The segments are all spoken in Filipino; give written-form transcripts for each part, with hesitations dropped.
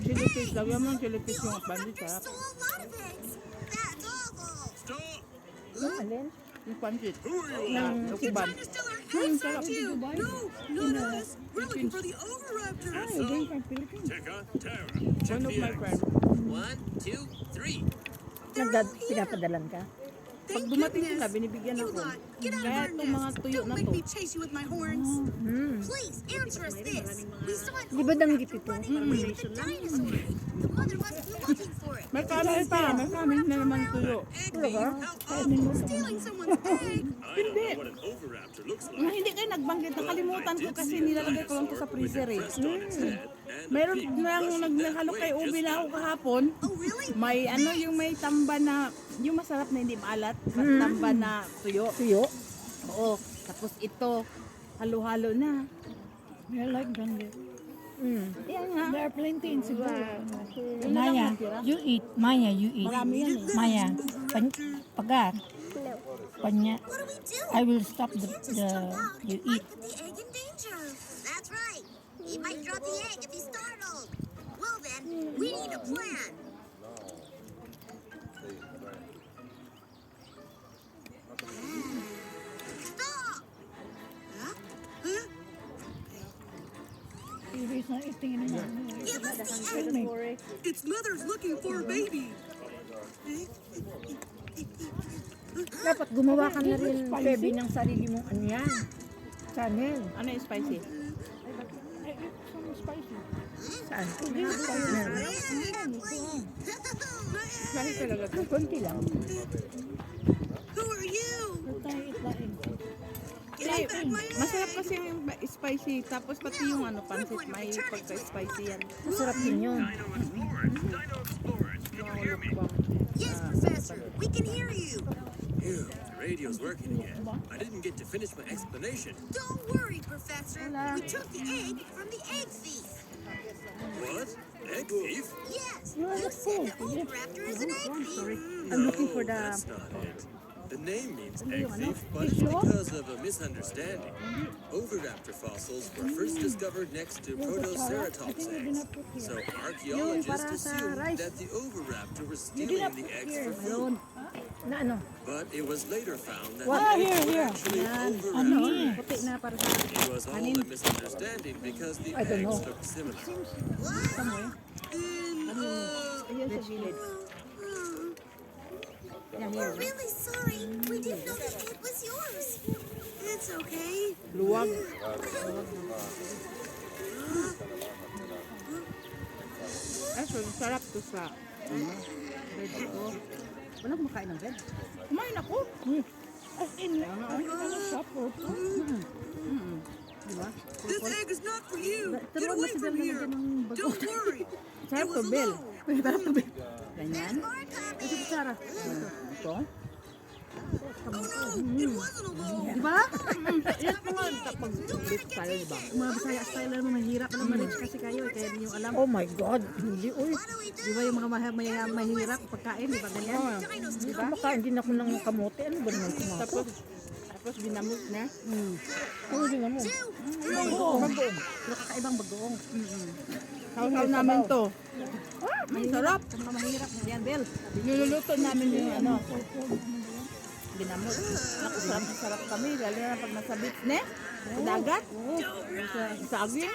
Chili fish. Lagyan mo ng chili fish yung pandit, sarap. Stole a lot of eggs. That's awful. Stop! Yung alin? Yung pandit. Who are you? Yung You're kuban. trying to steal our eggs, sarap. aren't you? No, not us. We're looking for the Oviraptor. Yes, Ay, so? din from Philippines. Teka, Tara, check One of the my eggs. friends. 1, 2, 3. Pinapadalan ka? Pag dumating sila, binibigyan You ako. lot, get out Kaya of itong our mga nest. tuyo Don't na make to. me chase you with my horns. Please, answer us this. We saw an Di ba danggit ito? running away with the dinosaur. The mother must be looking for it. May kanin pa. May kanin na naman tuyo. Egg Talaga? thief? How awful. Stealing someone's egg. I don't know what an oviraptor looks Nga, like. hindi kayo nagbanggit. Nakalimutan ko kasi nilalagay ko lang to sa freezer eh. Crest on its head and a Meron beak nang brushing that naghalo way kay Ubi just na ako now. kahapon. Oh, really? May ano yung may tamba na, yung masarap na hindi maalat. Tamba na tuyo. Tuyo? Oo. Tapos ito, halo-halo na. I like danggit. Yan nga. There are plenty in Cebu. Yun na lang Maya, natira. you eat. Maya, you eat. Marami yan eh. Maya, pagar. Panya. What do we do? I will stop the you He eat. might put the egg in danger. That's right. He might drop the egg if he's startled. Well then, we need a plan. Stop! Huh? Huh? He's not eating anymore. Give us the egg. Its mother's looking for a baby. Dapat gumawa ka na rin, Bebe, ng sarili mong ano yan. Channel. Ano yung spicy? I eat some spicy. Saan? Spicy talaga to. Konti lang. Who are you? But I eat laing. Give back my Masarap egg. kasi yung spicy. Tapos pati yung ano, pansit, may pagka-spicy yan. Masarap din yun. Dino Explorers, can you hear me? Yes, Professor. We can hear you. Phew, the radio's working again. I didn't get to finish my explanation. Don't worry, Professor. We took the egg from the egg thief. What? Egg thief? Yes, you said the Oviraptor is an egg thief. I'm looking for the... That's not it. The name means egg thief, but it's because of a misunderstanding. Oviraptor fossils were first discovered next to Protoceratops eggs. So archaeologists assumed that the Oviraptor was stealing the eggs for food. Na ano? But it was later found that What? the eggs were Here. actually Ano? Oviraptor. Puti na para sa... It was all a misunderstanding because the I don't eggs know. looked similar. Ayun sa gilid. Yan, We're here. really sorry. We didn't know the egg was yours. It's okay. Luwag. Ay, so sarap to sa... Bread ko. Wala kumakain ng bread. Kumain ako. As in, ano siya, purple. Diba? This egg is not for you. Get Turuan mo away si from Bel na here. lagyan ng bago. Don't worry. Sarap It to, was Bel. alone. Sarap to, Bel. Ganyan. Our Ito, copy. Sarah. Ito. Oh no, it wasn't alone. Diba? Yan po nga kapag beef style, diba? Mga Bisaya style na mahirap na ma-reach kasi kayo. Kaya hindi nyo alam. Oh my God. Hindi, uy. What do we do? Diba yung mga mahirap pagkain, diba ganyan? Dinos Diba? Makain din ako ng kamote. Ano ba naman kumato? Tapos binamot na. Ano din naman? Bagoong. Nakakaibang bagoong. Sausaw namin to. Ang sarap. Sa mga mahirap na yan, Bel. Niluluto namin yung ano. Binamot. Naku, sarap kami. Lalo na pag nasa beach, ne? Sa dagat. Sa saging.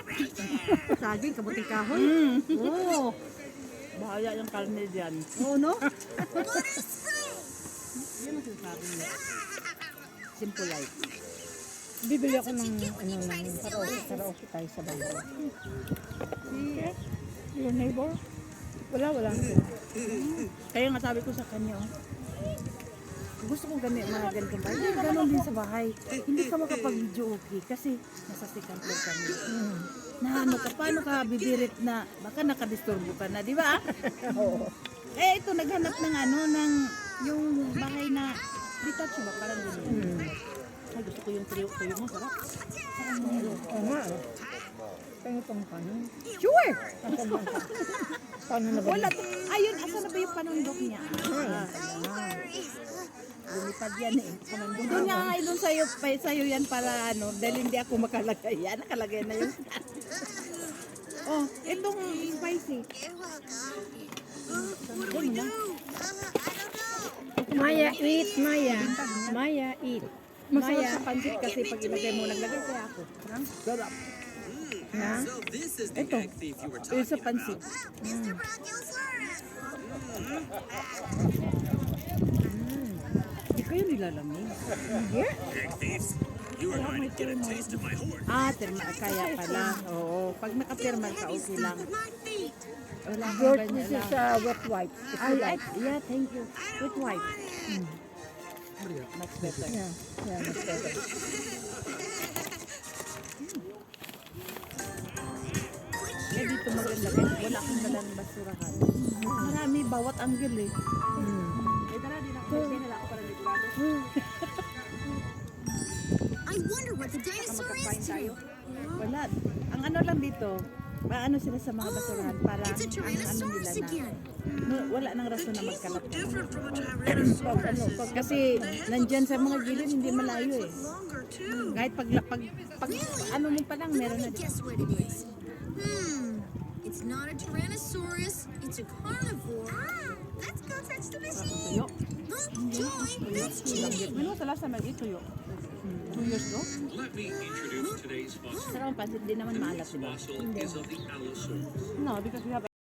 Saging, kabuting kahoy. Oo. Bahaya yung karne dyan. Oo, no? What is this? Yan ang sinasabi niya. Simple life. Bibili ako ng karaoke tayo sa bangko. Your neighbor? Wala. Kaya nga sabi ko sa kanya, oh, gusto kong mga ganitong bahay. Hindi, ganon din sa bahay. Hindi ka makapag-video okay kasi nasa second floor kami. Na ano ka, paano ka bibirit na, baka nakadisturbo ka na, di ba? Oo. Eh, ito, naghanap ng ano, ng yung bahay na detached ba? Parang gano'n. Ay, gusto ko yung tuyo mo, sarap. Oo nga. Kaya itong kanin. Sure! Paano na ba? Wala. Ayun, asa na ba yung panundok niya? No worries. Lumipad yan eh. Doon nga nga doon sa'yo yan para ano, dahil hindi ako makalagay yan. Nakalagay na yung oh, itong spicy. You're welcome. What do we do? I don't know. Maya, eat, Maya. Maya, eat. Masarap Maya, sa pansit kasi pag ilagay mo, naglagay kaya ako. Sarap. na. So this is the Ito. egg thief you were Ito sa talking pansit. about. Mr. Brachiosaurus. Hindi kayo nilalamig. Egg thieves, you are going to get a taste of my horn. Ah, kaya pala. Oo. Pag naka-thermal ka, okay lang. With my feet. Wala kang George, ganyan this is lang. wet wipe. If Ay, you ay, like. yeah, thank you. With white. Much better. Yeah, yeah, much better. Kaya dito maganda kasi wala akong dalang basurahan. Marami, bawat angle eh. Eh, tara, di na ako nila ako para ligurado. I wonder what the dinosaur is to. Wala. Ang ano lang dito, paano sila sa mga basurahan para It's a ang ano Tyrannosaurus nila na. again. No, wala nang rason na magkalat. Different from a Pag, ano, pag, kasi nandyan sa mga gilid, hindi malayo eh. longer too. Kahit pag ano mo pa lang, meron na Let me dito. guess what it is. It's not a Tyrannosaurus. It's a carnivore. Let's go touch the machine. Tuyo. Look, Joy, that's cheating. Ano sa lasa mag tuyo? 2 years ago? Let me introduce today's fossil. Pero ang pansit din naman maalat, This diba? fossil is of the Allosaurus. No, because we have